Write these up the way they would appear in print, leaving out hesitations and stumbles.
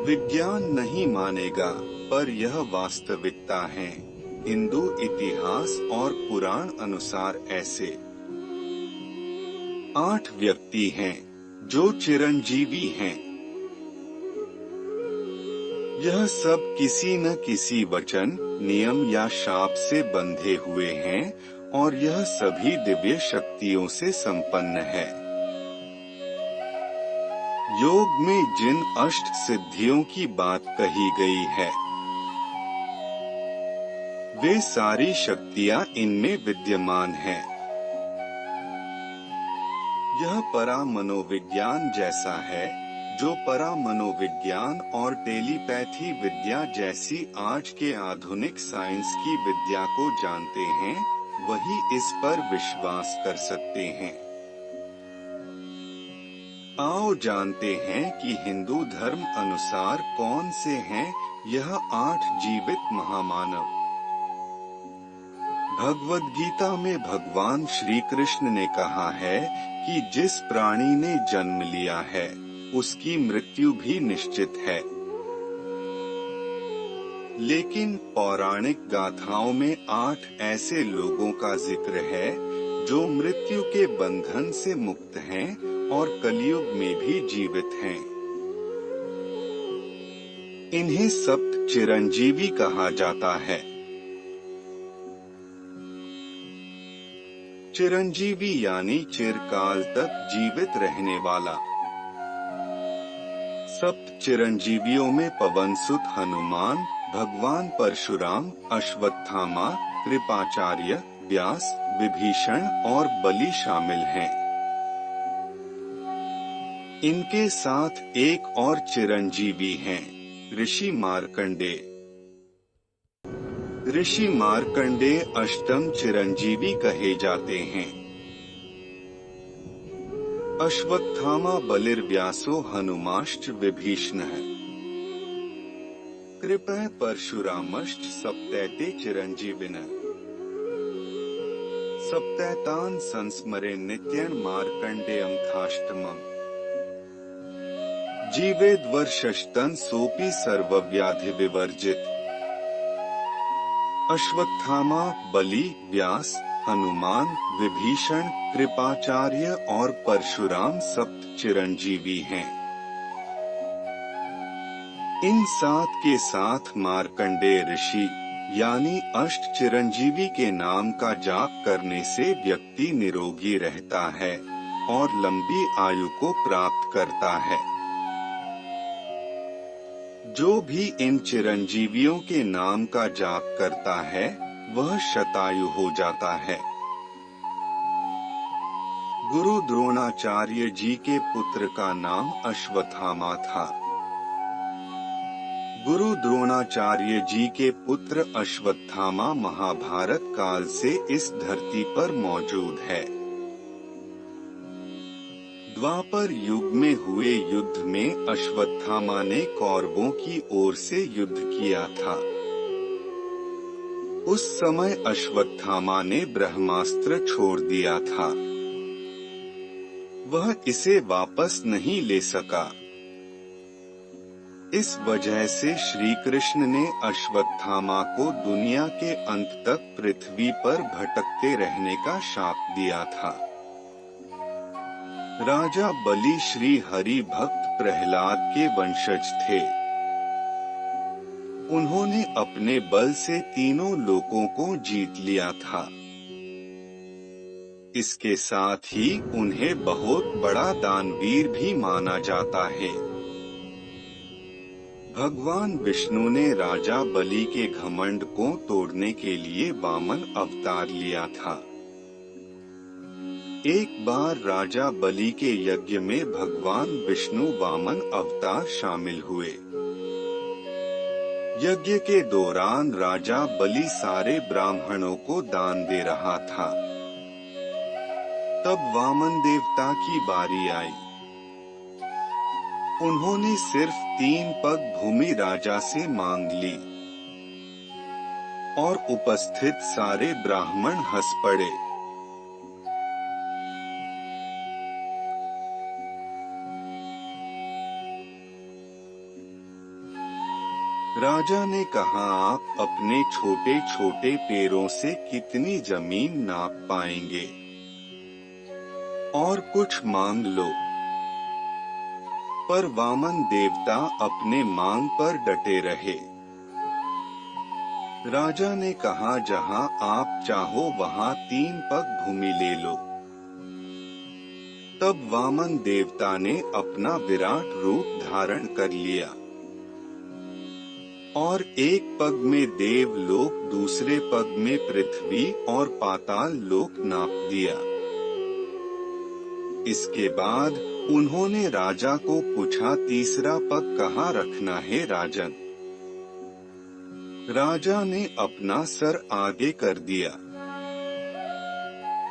विज्ञान नहीं मानेगा, पर यह वास्तविकता है। हिंदू इतिहास और पुराण अनुसार ऐसे 8 व्यक्ति हैं जो चिरंजीवी हैं। यह सब किसी न किसी वचन, नियम या शाप से बंधे हुए हैं और यह सभी दिव्य शक्तियों से संपन्न है। योग में जिन अष्ट सिद्धियों की बात कही गई है, वे सारी शक्तियां इनमें विद्यमान हैं। यह परा मनोविज्ञान जैसा है, जो परा मनोविज्ञान और टेलीपैथी विद्या जैसी आज के आधुनिक साइंस की विद्या को जानते हैं, वही इस पर विश्वास कर सकते हैं। आओ जानते हैं कि हिंदू धर्म अनुसार कौन से हैं यह 8 जीवित महामानव। भगवद गीता में भगवान श्री कृष्ण ने कहा है कि जिस प्राणी ने जन्म लिया है, उसकी मृत्यु भी निश्चित है। लेकिन पौराणिक गाथाओं में 8 ऐसे लोगों का जिक्र है जो मृत्यु के बंधन से मुक्त हैं और कलयुग में भी जीवित हैं। इन्हें सप्त चिरंजीवी कहा जाता है। चिरंजीवी यानी चिरकाल तक जीवित रहने वाला। सप्त चिरंजीवियों में पवनसुत हनुमान, भगवान परशुराम, अश्वत्थामा, कृपाचार्य, व्यास, विभीषण और बलि शामिल हैं। इनके साथ एक और चिरंजीवी हैं, ऋषि मार्कंडेय। ऋषि मार्कंडेय अष्टम चिरंजीवी कहे जाते हैं। अश्वत्थामा बलिर्व्यासो हनुमाश्च विभीषणः। कृपः परशुरामश्च सप्तैते चिरंजीविनः। सप्तैतान् संस्मरे नित्यं मार्कंडेयं थाष्टमम्। जीवेद्वर्षशतं सोऽपि सर्वव्याधि विवर्जित। अश्वत्थामा, बलि, व्यास, हनुमान, विभीषण, कृपाचार्य और परशुराम सप्त चिरंजीवी हैं। इन 7 के साथ मार्कंडेय ऋषि यानी अष्ट चिरंजीवी के नाम का जाप करने से व्यक्ति निरोगी रहता है और लंबी आयु को प्राप्त करता है। जो भी इन चिरंजीवियों के नाम का जाप करता है, वह शतायु हो जाता है। गुरु द्रोणाचार्य जी के पुत्र का नाम अश्वत्थामा था। गुरु द्रोणाचार्य जी के पुत्र अश्वत्थामा महाभारत काल से इस धरती पर मौजूद है। द्वापर युग में हुए युद्ध में अश्वत्थामा ने कौरवों की ओर से युद्ध किया था। उस समय अश्वत्थामा ने ब्रह्मास्त्र छोड़ दिया था। वह इसे वापस नहीं ले सका। इस वजह से श्री कृष्ण ने अश्वत्थामा को दुनिया के अंत तक पृथ्वी पर भटकते रहने का शाप दिया था। राजा बलि श्री हरि भक्त प्रहलाद के वंशज थे। उन्होंने अपने बल से तीनों लोकों को जीत लिया था। इसके साथ ही उन्हें बहुत बड़ा दानवीर भी माना जाता है। भगवान विष्णु ने राजा बलि के घमंड को तोड़ने के लिए वामन अवतार लिया था। एक बार राजा बलि के यज्ञ में भगवान विष्णु वामन अवतार शामिल हुए। यज्ञ के दौरान राजा बलि सारे ब्राह्मणों को दान दे रहा था। तब वामन देवता की बारी आई। उन्होंने सिर्फ 3 पग भूमि राजा से मांग ली और उपस्थित सारे ब्राह्मण हंस पड़े। राजा ने कहा, आप अपने छोटे छोटे पैरों से कितनी जमीन नाप पाएंगे? और कुछ मांग लो। पर वामन देवता अपने मांग पर डटे रहे। राजा ने कहा, जहां आप चाहो वहां 3 पग भूमि ले लो। तब वामन देवता ने अपना विराट रूप धारण कर लिया और एक पग में देवलोक, दूसरे पग में पृथ्वी और पाताल लोक नाप दिया। इसके बाद उन्होंने राजा को पूछा, तीसरा पग कहाँ रखना है राजन? राजा ने अपना सर आगे कर दिया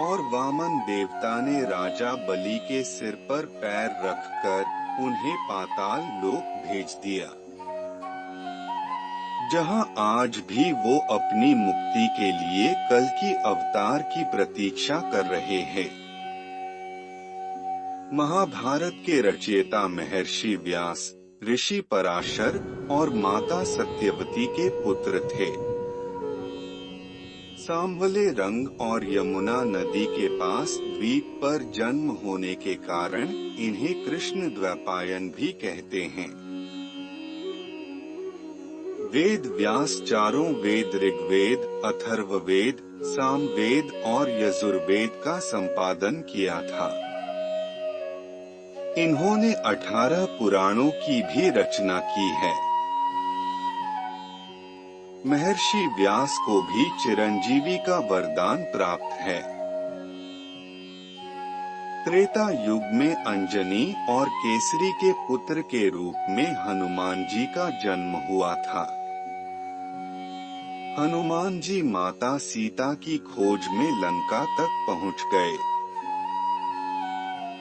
और वामन देवता ने राजा बलि के सिर पर पैर रखकर उन्हें पाताल लोक भेज दिया, जहां आज भी वो अपनी मुक्ति के लिए कल्कि अवतार की प्रतीक्षा कर रहे हैं। महाभारत के रचयिता महर्षि व्यास, ऋषि पराशर और माता सत्यवती के पुत्र थे। सांवले रंग और यमुना नदी के पास द्वीप पर जन्म होने के कारण इन्हें कृष्ण द्वैपायन भी कहते हैं। वेद व्यास चारों वेद ऋग्वेद, अथर्ववेद, सामवेद और यजुर्वेद का संपादन किया था। इन्होंने 18 पुराणों की भी रचना की है। महर्षि व्यास को भी चिरंजीवी का वरदान प्राप्त है। त्रेता युग में अंजनी और केसरी के पुत्र के रूप में हनुमान जी का जन्म हुआ था। हनुमान जी माता सीता की खोज में लंका तक पहुंच गए।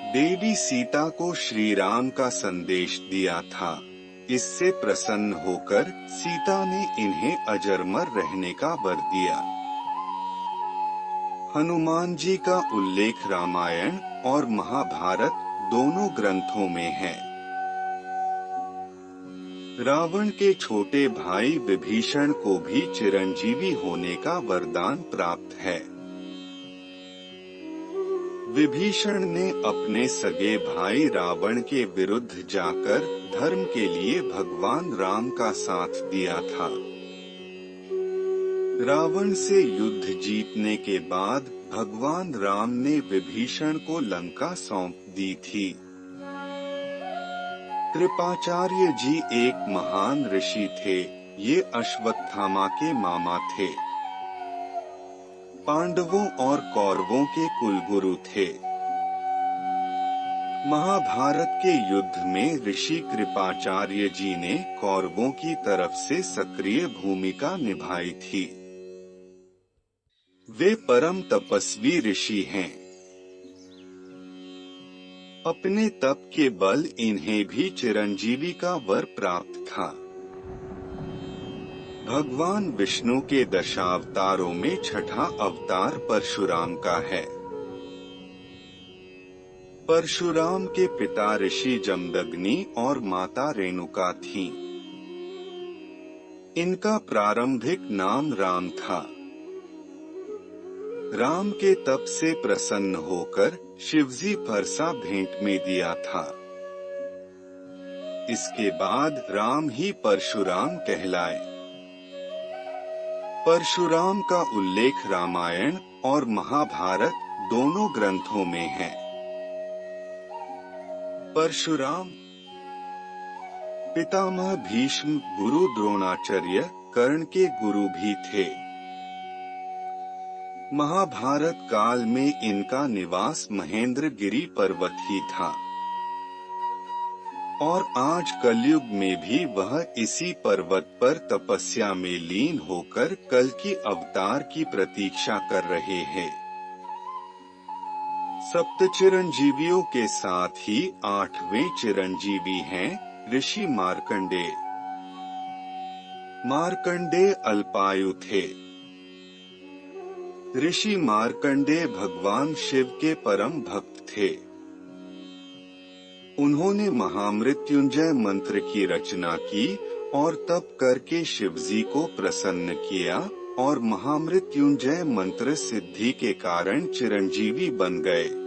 देवी सीता को श्री राम का संदेश दिया था। इससे प्रसन्न होकर सीता ने इन्हें अजरमर रहने का वर दिया। हनुमान जी का उल्लेख रामायण और महाभारत दोनों ग्रंथों में है। रावण के छोटे भाई विभीषण को भी चिरंजीवी होने का वरदान प्राप्त है। विभीषण ने अपने सगे भाई रावण के विरुद्ध जाकर धर्म के लिए भगवान राम का साथ दिया था। रावण से युद्ध जीतने के बाद भगवान राम ने विभीषण को लंका सौंप दी थी। कृपाचार्य जी एक महान ऋषि थे। ये अश्वत्थामा के मामा थे। पांडवों और कौरवों के कुलगुरु थे। महाभारत के युद्ध में ऋषि कृपाचार्य जी ने कौरवों की तरफ से सक्रिय भूमिका निभाई थी। वे परम तपस्वी ऋषि हैं। अपने तप के बल इन्हें भी चिरंजीवी का वर प्राप्त था। भगवान विष्णु के दशावतारों में छठा अवतार परशुराम का है। परशुराम के पिता ऋषि जमदग्नि और माता रेणुका थीं। इनका प्रारंभिक नाम राम था। राम के तप से प्रसन्न होकर शिवजी फरसा भेंट में दिया था। इसके बाद राम ही परशुराम कहलाए। परशुराम का उल्लेख रामायण और महाभारत दोनों ग्रंथों में है। परशुराम पितामह भीष्म, गुरु द्रोणाचार्य, कर्ण के गुरु भी थे। महाभारत काल में इनका निवास महेंद्रगिरी पर्वत ही था और आज कलयुग में भी वह इसी पर्वत पर तपस्या में लीन होकर कल की अवतार की प्रतीक्षा कर रहे हैं। सप्त चिरंजीवियों के साथ ही 8वें चिरंजीवी हैं ऋषि मार्कंडेय। मार्कंडेय अल्पायु थे। ऋषि मार्कंडेय भगवान शिव के परम भक्त थे। उन्होंने महामृत्युंजय मंत्र की रचना की और तप करके शिवजी को प्रसन्न किया और महामृत्युंजय मंत्र सिद्धि के कारण चिरंजीवी बन गए।